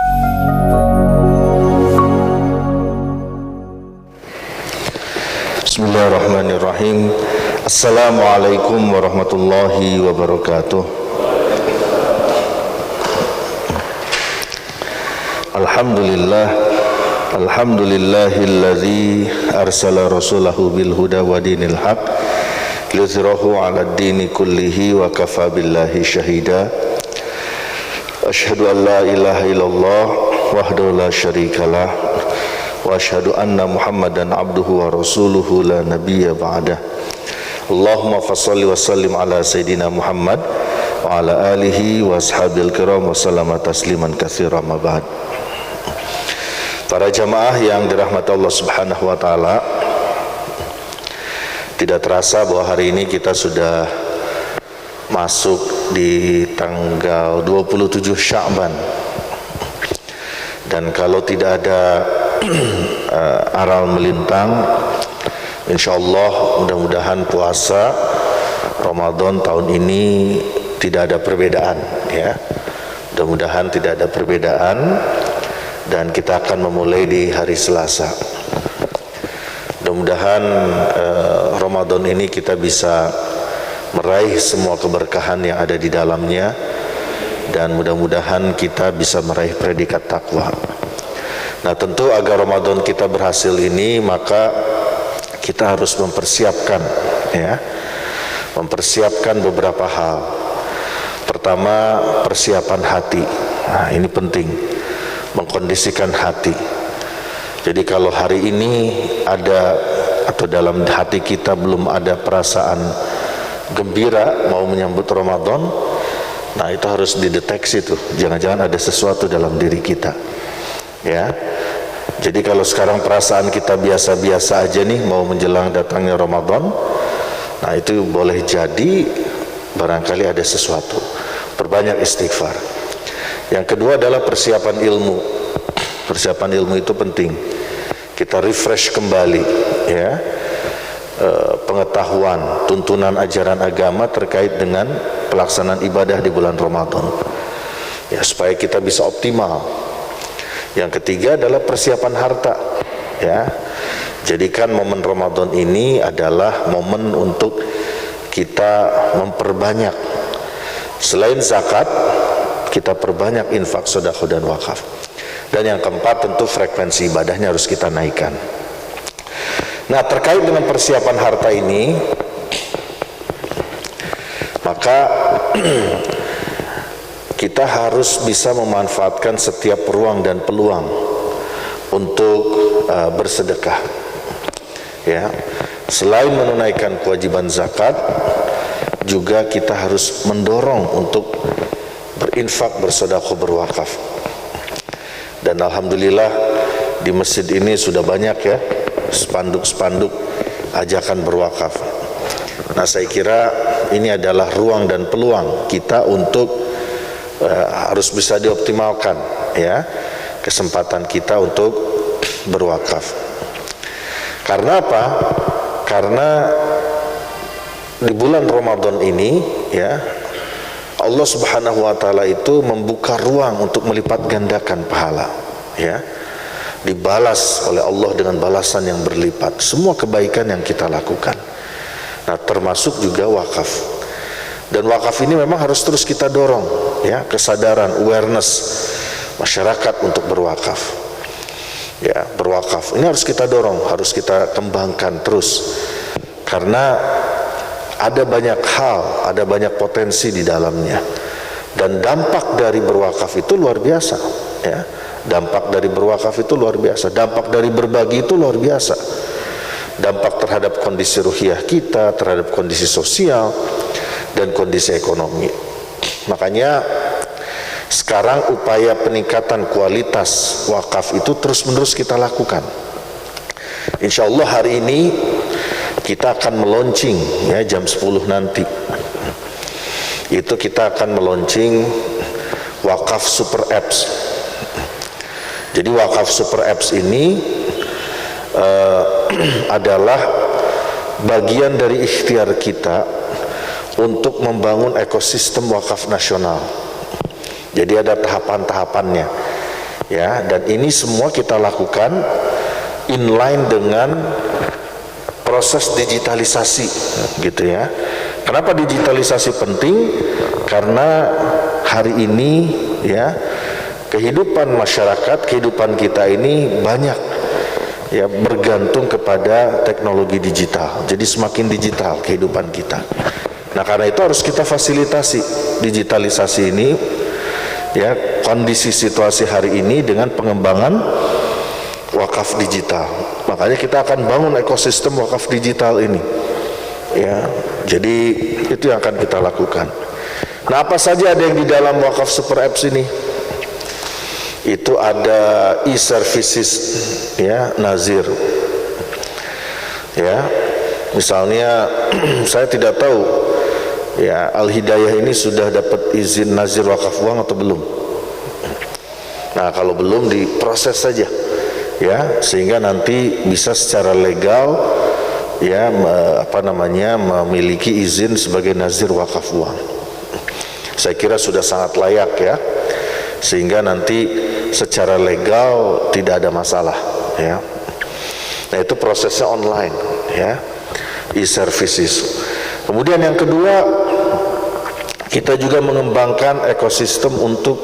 Bismillahirrahmanirrahim. Assalamualaikum warahmatullahi wabarakatuh. Alhamdulillahilladzi arsala rasulahu bil huda wa dinil haq liyuzhirahu 'alad dini kullihi wa kafa billahi syahida. Asyhadu an la ilaha illallah wahdahu la syarikalah wa asyhadu anna Muhammadan abduhu wa rasuluhu la nabiyya ba'dah. Allahumma fassalli wa sallim ala sayyidina Muhammad wa ala alihi wa ashabil kiram wa sallama tasliman katsiran ma ba'd. Para jamaah yang dirahmati Allah Subhanahu wa taala, tidak terasa bahwa hari ini kita sudah masuk di tanggal 27 Sya'ban. Dan kalau tidak ada aral melintang, insyaallah mudah-mudahan puasa Ramadan tahun ini tidak ada perbedaan, ya. Mudah-mudahan tidak ada perbedaan dan kita akan memulai di hari Selasa. Mudah-mudahan Ramadan ini kita bisa meraih semua keberkahan yang ada di dalamnya, dan mudah-mudahan kita bisa meraih predikat takwa. Nah, tentu agar Ramadan kita berhasil ini, maka kita harus mempersiapkan, ya, mempersiapkan beberapa hal. Pertama, persiapan hati. Nah, ini penting, mengkondisikan hati. Jadi kalau hari ini ada atau dalam hati kita belum ada perasaan gembira mau menyambut Ramadan, nah itu harus dideteksi tuh. Jangan-jangan ada sesuatu dalam diri kita, ya. Jadi kalau sekarang perasaan kita biasa-biasa aja nih mau menjelang datangnya Ramadan, nah itu boleh jadi barangkali ada sesuatu. Perbanyak istighfar. Yang kedua adalah persiapan ilmu. Persiapan ilmu itu penting. Kita refresh kembali, ya, pengetahuan, tuntunan ajaran agama terkait dengan pelaksanaan ibadah di bulan Ramadan, ya, supaya kita bisa optimal. Yang ketiga adalah persiapan harta, ya. Jadikan momen Ramadan ini adalah momen untuk kita memperbanyak. Selain zakat, kita perbanyak infak, sedekah dan wakaf. Dan yang keempat, tentu frekuensi ibadahnya harus kita naikkan. Nah, terkait dengan persiapan harta ini, maka kita harus bisa memanfaatkan setiap ruang dan peluang untuk bersedekah, ya. Selain menunaikan kewajiban zakat, juga kita harus mendorong untuk berinfak, bersedekah, berwakaf. Dan alhamdulillah di masjid ini sudah banyak, ya, spanduk-spanduk ajakan berwakaf. Nah, saya kira ini adalah ruang dan peluang kita untuk harus bisa dioptimalkan, ya, kesempatan kita untuk berwakaf. Karena apa? Karena di bulan Ramadan ini, ya, Allah Subhanahu wa taala itu membuka ruang untuk melipat gandakan pahala, ya. Dibalas oleh Allah dengan balasan yang berlipat semua kebaikan yang kita lakukan. Nah, termasuk juga wakaf. Dan wakaf ini memang harus terus kita dorong, ya, kesadaran, awareness masyarakat untuk berwakaf. Ya, berwakaf ini harus kita dorong, harus kita kembangkan terus. Karena ada banyak hal, ada banyak potensi di dalamnya. Dan dampak dari berwakaf itu luar biasa, ya. Dampak dari berwakaf itu luar biasa. Dampak dari berbagi itu luar biasa. Dampak terhadap kondisi ruhiyah kita, terhadap kondisi sosial dan kondisi ekonomi. Makanya sekarang upaya peningkatan kualitas wakaf itu terus-menerus kita lakukan. Insya Allah hari ini kita akan meluncing, ya, jam 10 nanti. Itu kita akan meluncing wakaf super apps. Jadi wakaf super apps ini adalah bagian dari ikhtiar kita untuk membangun ekosistem wakaf nasional. Jadi ada tahapan-tahapannya. Ya, dan ini semua kita lakukan inline dengan proses digitalisasi, gitu ya. Kenapa digitalisasi penting? Karena hari ini ya kehidupan masyarakat, kehidupan kita ini banyak ya bergantung kepada teknologi digital. Jadi semakin digital kehidupan kita. Nah, karena itu harus kita fasilitasi digitalisasi ini ya, kondisi situasi hari ini dengan pengembangan wakaf digital. Makanya kita akan bangun ekosistem wakaf digital ini. Ya, jadi itu yang akan kita lakukan. Nah, apa saja ada yang di dalam wakaf super apps ini? Itu ada e-services ya, nazir. Ya. Misalnya saya tidak tahu ya Al-Hidayah ini sudah dapat izin nazir wakaf uang atau belum. Nah, kalau belum diproses saja ya, sehingga nanti bisa secara legal ya memiliki izin sebagai nazir wakaf uang. Saya kira sudah sangat layak ya, sehingga nanti secara legal tidak ada masalah ya. Nah, itu prosesnya online ya, e-services. Kemudian yang kedua, kita juga mengembangkan ekosistem untuk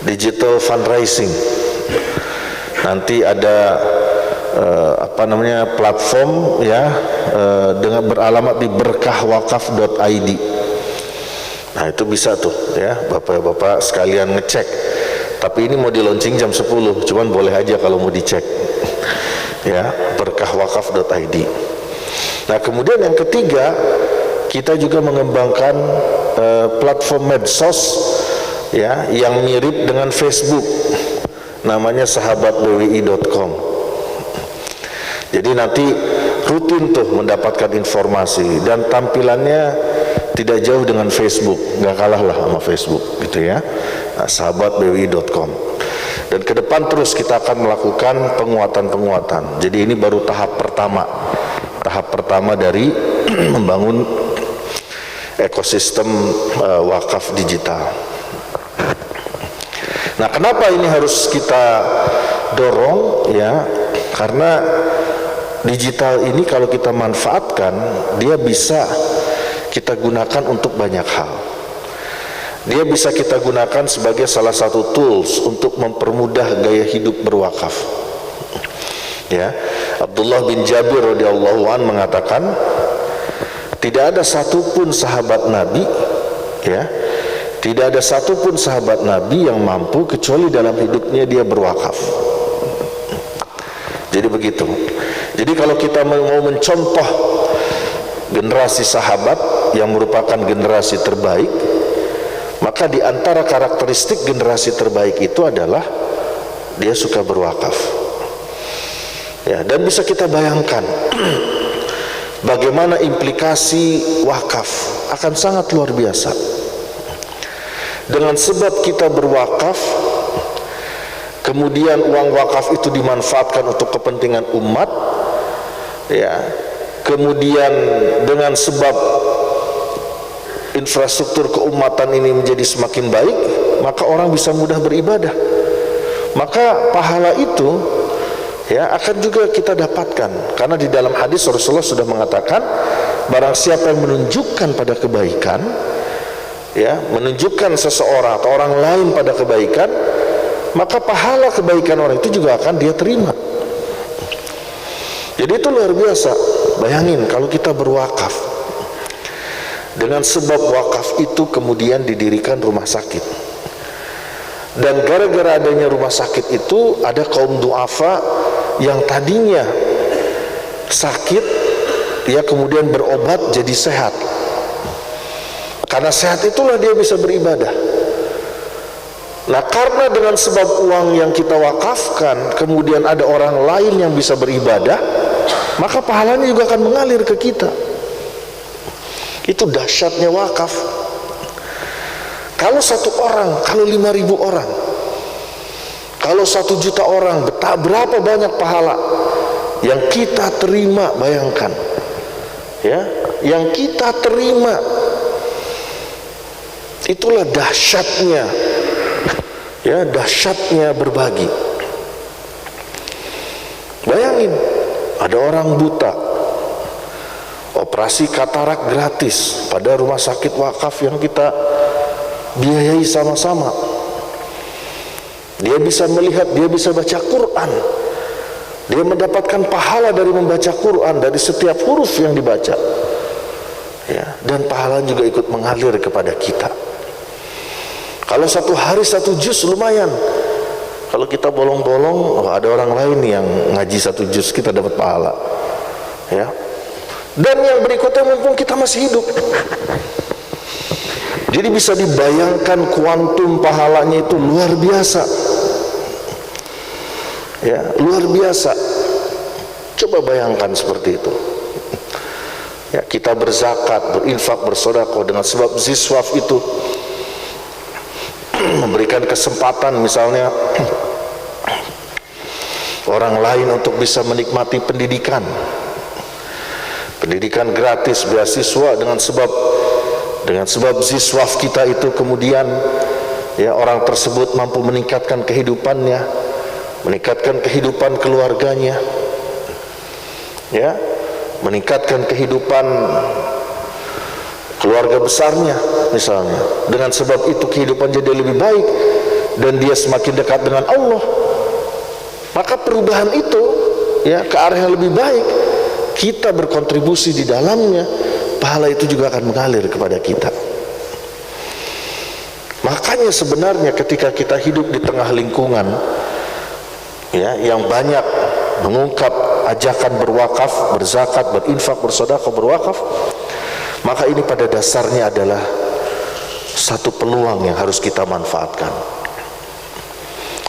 digital fundraising. Nanti ada platform ya dengan beralamat di berkahwakaf.id. Nah, itu bisa tuh ya Bapak-bapak sekalian ngecek. Tapi ini mau di launching jam 10, cuman boleh aja kalau mau dicek. Ya, berkahwakaf.id. Nah, kemudian yang ketiga, kita juga mengembangkan platform medsos ya yang mirip dengan Facebook. Namanya sahabatbwi.com. Jadi nanti rutin tuh mendapatkan informasi dan tampilannya tidak jauh dengan Facebook, nggak kalah lah sama Facebook gitu ya. Nah, sahabatbwi.com. Dan ke depan terus kita akan melakukan penguatan-penguatan. Jadi ini baru tahap pertama dari membangun ekosistem wakaf digital. Nah, kenapa ini harus kita dorong ya? Karena digital ini kalau kita manfaatkan, dia bisa kita gunakan untuk banyak hal. Dia bisa kita gunakan sebagai salah satu tools untuk mempermudah gaya hidup berwakaf. Ya, Abdullah bin Jabir radhiyallahu an mengatakan, tidak ada satupun sahabat Nabi, ya, tidak ada satupun sahabat Nabi yang mampu kecuali dalam hidupnya dia berwakaf. Jadi begitu. Jadi kalau kita mau mencontoh generasi sahabat yang merupakan generasi terbaik, maka di antara karakteristik generasi terbaik itu adalah dia suka berwakaf. Ya, dan bisa kita bayangkan bagaimana implikasi wakaf akan sangat luar biasa. Dengan sebab kita berwakaf, kemudian uang wakaf itu dimanfaatkan untuk kepentingan umat, ya. Kemudian dengan sebab infrastruktur keumatan ini menjadi semakin baik, maka orang bisa mudah beribadah. Maka pahala itu ya akan juga kita dapatkan, karena di dalam hadis Rasulullah sudah mengatakan, barang siapa yang menunjukkan pada kebaikan, ya, menunjukkan seseorang atau orang lain pada kebaikan, maka pahala kebaikan orang itu juga akan dia terima. Jadi itu luar biasa. Bayangin kalau kita berwakaf, dengan sebab wakaf itu kemudian didirikan rumah sakit, dan gara-gara adanya rumah sakit itu ada kaum duafa yang tadinya sakit, ya, kemudian berobat jadi sehat. Karena sehat itulah dia bisa beribadah. Nah, karena dengan sebab uang yang kita wakafkan kemudian ada orang lain yang bisa beribadah, maka pahalanya juga akan mengalir ke kita. Itu dahsyatnya wakaf. Kalau 1 orang, kalau 5.000 orang, kalau 1 juta orang, berapa banyak pahala yang kita terima, bayangkan ya, yang kita terima. Itulah dahsyatnya Ya, dahsyatnya berbagi. Bayangin, ada orang buta, operasi katarak gratis pada rumah sakit wakaf yang kita biayai sama-sama. Dia bisa melihat, dia bisa baca Quran. Dia mendapatkan pahala dari membaca Quran, dari setiap huruf yang dibaca. Ya, dan pahala juga ikut mengalir kepada kita. Kalau satu hari 1 juz lumayan. Kalau kita bolong-bolong, oh, ada orang lain yang ngaji 1 juz, kita dapat pahala. Ya. Dan yang berikutnya, mumpung kita masih hidup. Jadi bisa dibayangkan kuantum pahalanya itu luar biasa. Ya, luar biasa. Coba bayangkan seperti itu. Ya, kita berzakat, berinfak, bersedekah dengan sebab ziswaf itu memberikan kesempatan misalnya orang lain untuk bisa menikmati pendidikan gratis, beasiswa, dengan sebab ziswaf kita itu kemudian ya orang tersebut mampu meningkatkan kehidupannya, meningkatkan kehidupan keluarganya, ya, meningkatkan kehidupan keluarga besarnya misalnya. Dengan sebab itu kehidupan jadi lebih baik dan dia semakin dekat dengan Allah. Maka perubahan itu ya ke arah yang lebih baik, kita berkontribusi di dalamnya, pahala itu juga akan mengalir kepada kita. Makanya sebenarnya ketika kita hidup di tengah lingkungan ya yang banyak mengungkap ajakan berwakaf, berzakat, berinfak, bersedekah, berwakaf, maka ini pada dasarnya adalah satu peluang yang harus kita manfaatkan.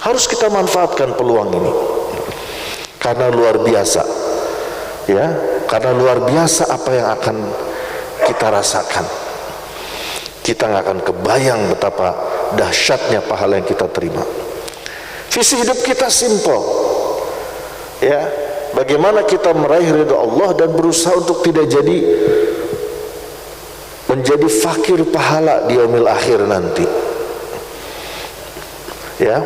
Harus kita manfaatkan peluang ini. Karena luar biasa. Ya, karena luar biasa apa yang akan kita rasakan. Kita nggak akan kebayang betapa dahsyatnya pahala yang kita terima. Visi hidup kita simple. Ya, bagaimana kita meraih ridha Allah dan berusaha untuk tidak menjadi fakir pahala di yaumil akhir nanti. Ya.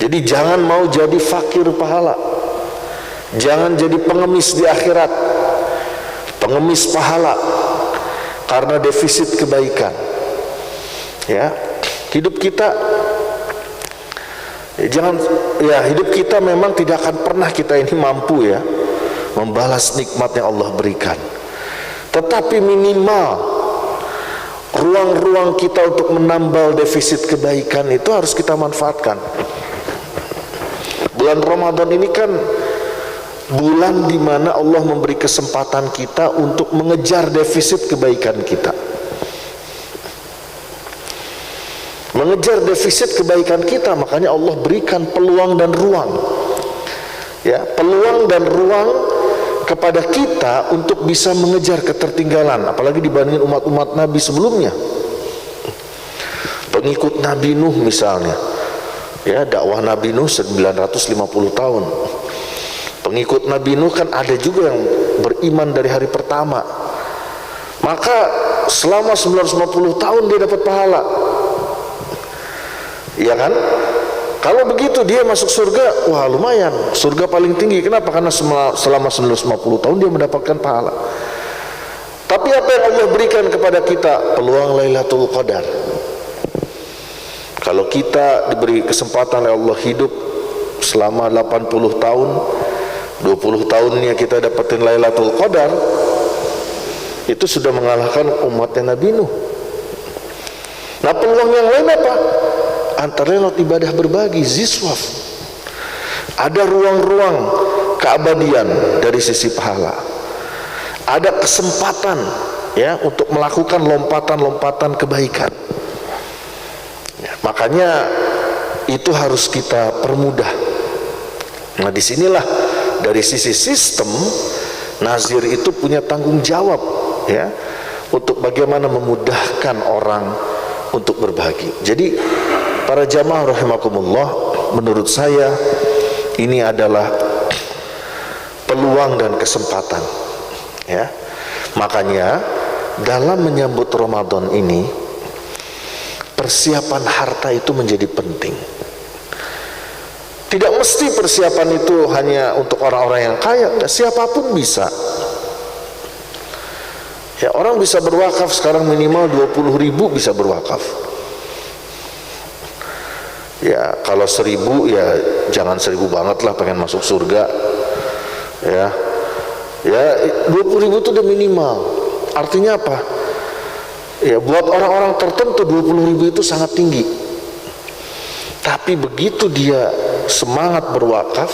Jadi jangan mau jadi fakir pahala. Jangan jadi pengemis di akhirat. Pengemis pahala karena defisit kebaikan. Ya. Hidup kita hidup kita memang tidak akan pernah kita ini mampu ya membalas nikmat yang Allah berikan. Tetapi minimal ruang-ruang kita untuk menambal defisit kebaikan itu harus kita manfaatkan. Bulan Ramadan ini kan bulan di mana Allah memberi kesempatan kita untuk mengejar defisit kebaikan kita. Mengejar defisit kebaikan kita, makanya Allah berikan peluang dan ruang. Ya, peluang dan ruang kepada kita untuk bisa mengejar ketertinggalan, apalagi dibandingin umat-umat Nabi sebelumnya. Pengikut Nabi Nuh misalnya, ya, dakwah Nabi Nuh 950 tahun. Pengikut Nabi Nuh kan ada juga yang beriman dari hari pertama. Maka selama 950 tahun dia dapat pahala. Iya kan? Kalau begitu dia masuk surga, wah lumayan, surga paling tinggi. Kenapa? Karena selama 950 tahun dia mendapatkan pahala. Tapi apa yang Allah berikan kepada kita? Peluang Lailatul Qadar. Kalau kita diberi kesempatan oleh Allah hidup selama 80 tahun, 20 tahunnya kita dapetin Lailatul Qadar, itu sudah mengalahkan umatnya Nabi Nuh. Nah, peluang yang lain apa? Antara lain ibadah berbagi, ziswaf. Ada ruang-ruang keabadian dari sisi pahala. Ada kesempatan ya untuk melakukan lompatan-lompatan kebaikan. Ya, makanya itu harus kita permudah. Nah, disinilah dari sisi sistem nazir itu punya tanggung jawab ya untuk bagaimana memudahkan orang untuk berbagi. Jadi para jamaah rahimakumullah, menurut saya ini adalah peluang dan kesempatan ya. Makanya dalam menyambut Ramadan ini persiapan harta itu menjadi penting. Tidak mesti persiapan itu hanya untuk orang-orang yang kaya, enggak, siapapun bisa. Ya, orang bisa berwakaf sekarang minimal 20.000 bisa berwakaf. Ya, kalau 1.000 ya jangan 1.000 banget lah pengen masuk surga. Ya, 20.000 itu udah minimal. Artinya apa? Ya, buat orang-orang tertentu 20.000 itu sangat tinggi. Tapi begitu dia semangat berwakaf,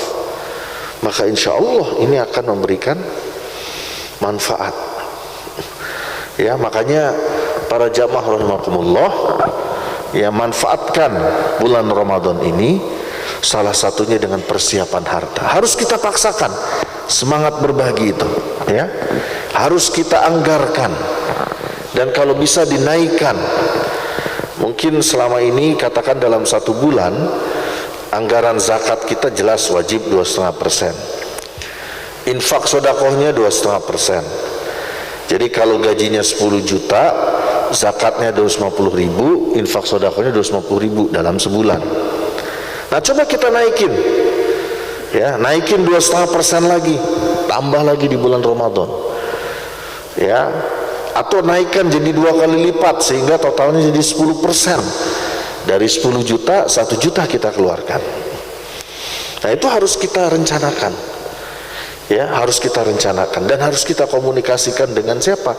maka insya Allah ini akan memberikan manfaat. Ya, makanya para jamaah rahimakumullah, ya, manfaatkan bulan Ramadan ini salah satunya dengan persiapan harta. Harus kita paksakan semangat berbagi itu, ya. Harus kita anggarkan. Dan kalau bisa dinaikkan. Mungkin selama ini katakan dalam 1 bulan anggaran zakat kita jelas wajib 2,5%. Infak sedekahnya 2,5%. Jadi kalau gajinya 10 juta, zakatnya 250.000, infak sedekahnya 250.000 dalam sebulan. Nah, coba kita naikin. Ya, naikin 2,5% lagi, tambah lagi di bulan Ramadan. Ya, atau naikkan jadi 2 kali lipat sehingga totalnya jadi 10%. Dari 10 juta, 1 juta kita keluarkan. Nah, itu harus kita rencanakan. Ya, harus kita rencanakan dan harus kita komunikasikan dengan siapa?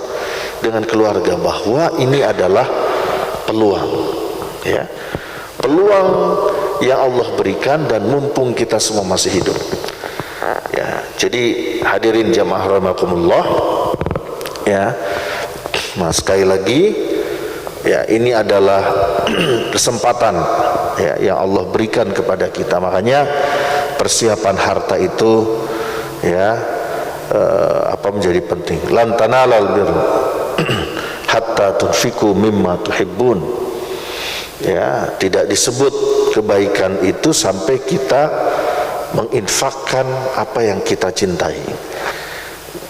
Dengan keluarga, bahwa ini adalah peluang. Ya. Peluang yang Allah berikan dan mumpung kita semua masih hidup. Ya, jadi hadirin jamaah rahimakumullah, ya. Mas, sekali lagi, ya, ini adalah kesempatan, ya, yang Allah berikan kepada kita. Makanya persiapan harta itu, ya, menjadi penting. Lan tanalal birra hatta tunfiqu mimma tuhibbun. Ya, tidak disebut kebaikan itu sampai kita menginfakkan apa yang kita cintai.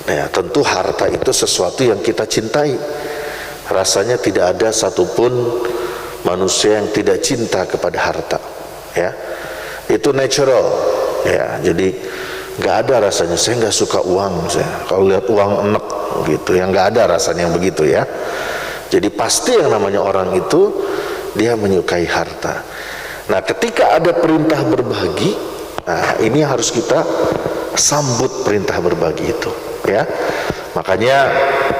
Ya, tentu harta itu sesuatu yang kita cintai. Rasanya tidak ada satupun manusia yang tidak cinta kepada harta. Ya, itu natural. Ya, jadi nggak ada rasanya saya nggak suka uang. Saya kalau lihat uang enek gitu, yang nggak ada rasanya yang begitu, ya. Jadi pasti yang namanya orang itu dia menyukai harta. Nah, ketika ada perintah berbagi, nah ini harus kita sambut perintah berbagi itu, ya. Makanya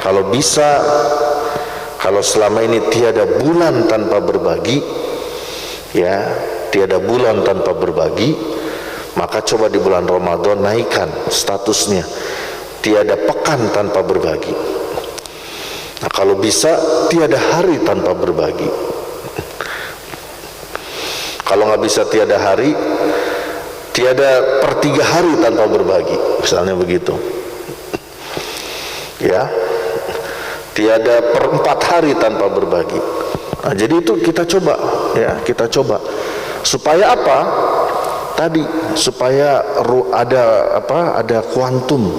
kalau bisa, kalau selama ini tiada bulan tanpa berbagi, ya, tiada bulan tanpa berbagi, maka coba di bulan Ramadan naikkan statusnya, tiada pekan tanpa berbagi. Nah, kalau bisa tiada hari tanpa berbagi. Kalau nggak bisa tiada hari, tiada per 3 hari tanpa berbagi, misalnya begitu. Ya, tiada per 4 hari tanpa berbagi. Nah, jadi itu kita coba, ya, kita coba. Supaya apa? Tadi supaya ada kuantum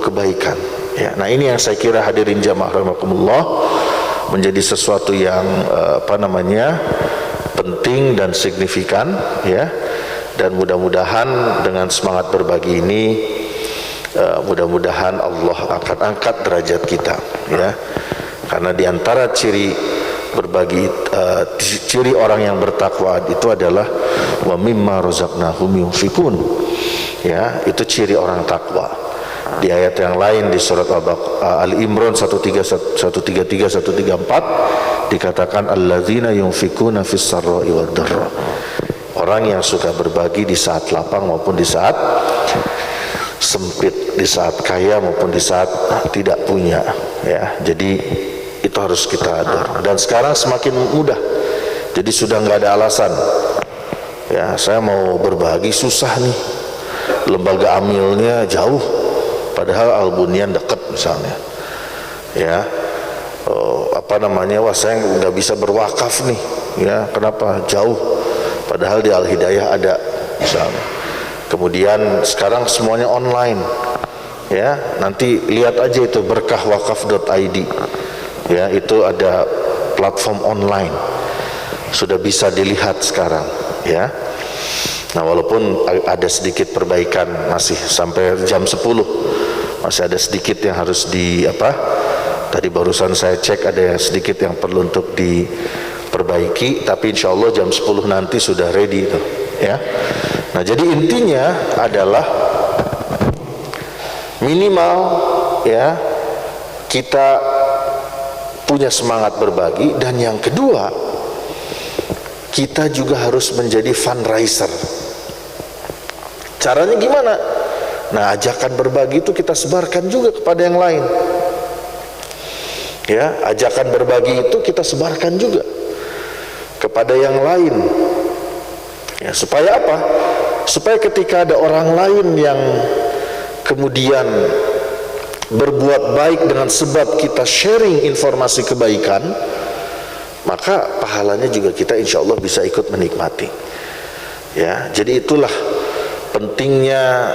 kebaikan. Ya, nah ini yang saya kira hadirin jamaah rahimakumullah menjadi sesuatu yang penting dan signifikan, ya. Dan mudah-mudahan dengan semangat berbagi ini, mudah-mudahan Allah akan angkat derajat kita, ya. Karena diantara ciri berbagi, ciri orang yang bertakwa itu adalah wa mimma razaqnahum yunfikun. Ya, itu ciri orang takwa. Di ayat yang lain di surat Al-Imran 133 134 dikatakan alladzina yunfikuna fis sarra'i wad dharra. Orang yang suka berbagi di saat lapang maupun di saat sempit, di saat kaya maupun di saat tidak punya, ya. Jadi itu harus kita dorong. Dan sekarang semakin mudah. Jadi sudah nggak ada alasan. Ya, saya mau berbagi susah nih. Lembaga amilnya jauh. Padahal Al-Bunyan dekat misalnya. Ya. Wah, saya nggak bisa berwakaf nih. Ya, kenapa? Jauh. Padahal di Al-Hidayah ada misalnya. Kemudian sekarang semuanya online. Ya, nanti lihat aja itu berkahwakaf.id. Ya, itu ada platform online. Sudah bisa dilihat sekarang, ya. Nah, walaupun ada sedikit perbaikan, masih sampai jam 10 masih ada sedikit yang harus tadi barusan saya cek ada sedikit yang perlu untuk diperbaiki, tapi insya Allah jam 10 nanti sudah ready tuh, ya. Nah, jadi intinya adalah minimal, ya, kita punya semangat berbagi, dan yang kedua, kita juga harus menjadi fundraiser. Caranya gimana? Nah, ajakan berbagi itu kita sebarkan juga kepada yang lain. Ya, ajakan berbagi itu kita sebarkan juga kepada yang lain. Ya, supaya apa? Supaya ketika ada orang lain yang kemudian berbuat baik dengan sebab kita sharing informasi kebaikan, maka pahalanya juga kita insya Allah bisa ikut menikmati. Ya, jadi itulah pentingnya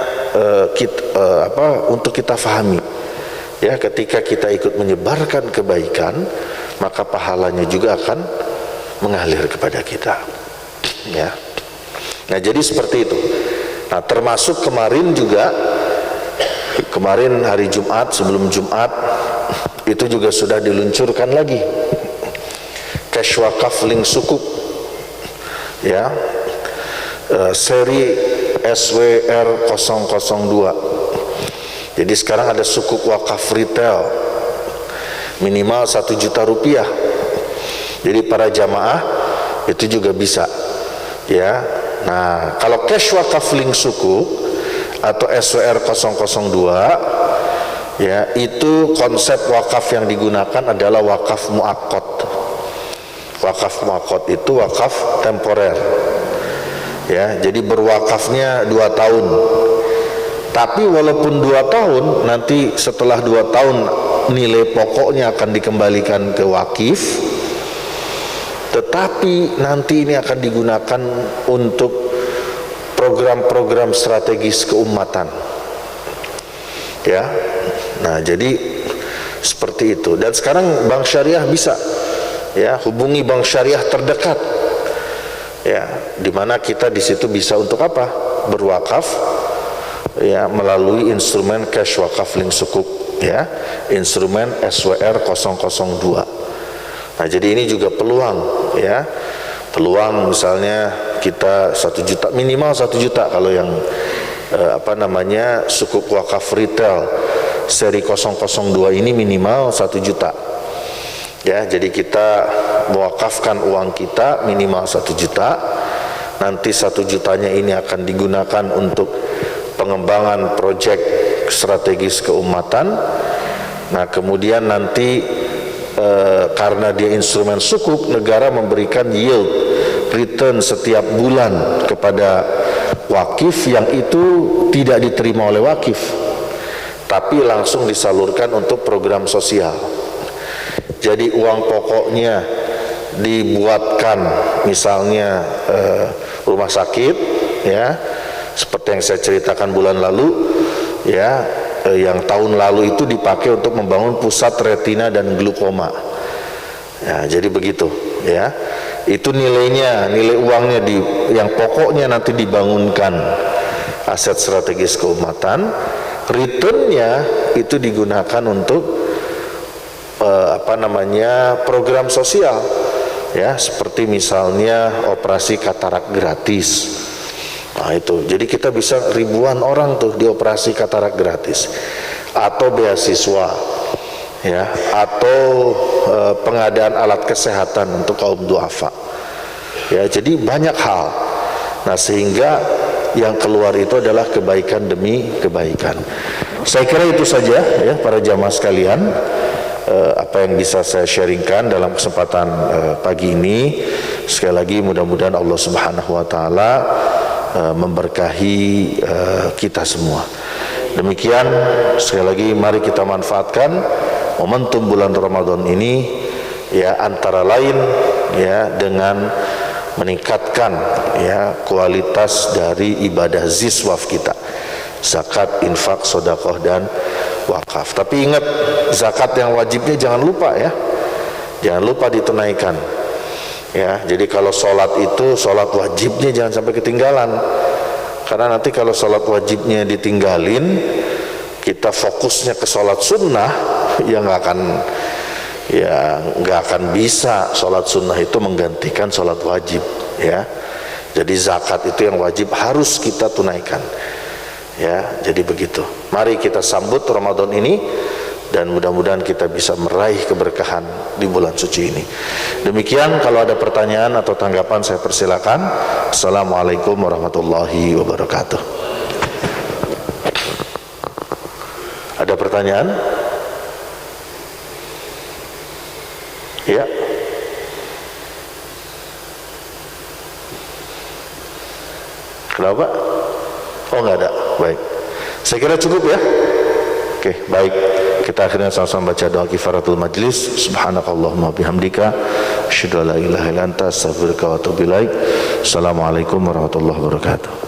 untuk kita fahami. Ya, ketika kita ikut menyebarkan kebaikan, maka pahalanya juga akan mengalir kepada kita. Ya. Nah, jadi seperti itu. Nah, termasuk kemarin hari Jumat, sebelum Jumat itu juga sudah diluncurkan lagi cash wakaf link sukuk, ya, seri SWR 002. Jadi sekarang ada sukuk wakaf retail minimal 1 juta rupiah. Jadi para jamaah itu juga bisa, ya. Nah, kalau cash wakaf link sukuk atau SWR 002, ya, itu konsep wakaf yang digunakan adalah wakaf muakkad. Wakaf muakkad itu wakaf temporer. Ya, jadi berwakafnya 2 tahun. Tapi walaupun 2 tahun, nanti setelah 2 tahun nilai pokoknya akan dikembalikan ke wakif, tetapi nanti ini akan digunakan untuk program-program strategis keumatan. Ya. Nah, jadi seperti itu. Dan sekarang Bank Syariah bisa, ya, hubungi bank syariah terdekat. Ya, di mana kita di situ bisa untuk apa? Berwakaf, ya, melalui instrumen cash wakaf link sukuk, ya, instrumen SWR 002. Nah, jadi ini juga peluang, ya, peluang misalnya kita 1 juta, minimal 1 juta kalau yang sukuk wakaf retail seri 002 ini minimal 1 juta. Ya, jadi kita mewakafkan uang kita minimal 1 juta. Nanti 1 jutanya ini akan digunakan untuk pengembangan proyek strategis keumatan. Nah, kemudian nanti karena dia instrumen sukuk, negara memberikan yield return setiap bulan kepada wakif yang itu tidak diterima oleh wakif, tapi langsung disalurkan untuk program sosial. Jadi uang pokoknya dibuatkan misalnya rumah sakit, ya, seperti yang saya ceritakan bulan lalu, ya, yang tahun lalu itu dipakai untuk membangun pusat retina dan glukoma. Ya, jadi begitu, ya. Itu nilainya, nilai uangnya yang pokoknya nanti dibangunkan aset strategis keumatan, returnnya itu digunakan untuk program sosial, ya, seperti misalnya operasi katarak gratis. Nah, itu jadi kita bisa ribuan orang tuh dioperasi katarak gratis, atau beasiswa, ya, atau pengadaan alat kesehatan untuk kaum duafa, ya. Jadi banyak hal. Nah, sehingga yang keluar itu adalah kebaikan demi kebaikan. Saya kira itu saja, ya, para jamaah sekalian, apa yang bisa saya sharingkan dalam kesempatan pagi ini. Sekali lagi mudah-mudahan Allah Subhanahu wa taala memberkahi kita semua. Demikian, sekali lagi mari kita manfaatkan momentum bulan Ramadan ini, ya, antara lain, ya, dengan meningkatkan, ya, kualitas dari ibadah ziswaf kita, zakat, infak, sedekah dan wakaf. Tapi ingat, zakat yang wajibnya jangan lupa, ya. Jangan lupa ditunaikan. Ya, jadi kalau sholat itu, sholat wajibnya jangan sampai ketinggalan. Karena nanti kalau sholat wajibnya ditinggalin, kita fokusnya ke sholat sunnah, ya nggak akan bisa sholat sunnah itu menggantikan sholat wajib. Ya, jadi zakat itu yang wajib harus kita tunaikan. Ya, jadi begitu. Mari kita sambut Ramadan ini dan mudah-mudahan kita bisa meraih keberkahan di bulan suci ini. Demikian, kalau ada pertanyaan atau tanggapan saya persilakan. Assalamualaikum warahmatullahi wabarakatuh. Ada pertanyaan? Ya. Kenapa? Oh, nggak ada. Baik. Saya kira cukup ya. Oke, baik. Kita akhirnya sama-sama baca doa kifaratul majlis. Subhanakallahumma bihamdika asyhadu an la ilaha illa anta astaghfiruka wa atubu ilaik. Assalamualaikum warahmatullahi wabarakatuh.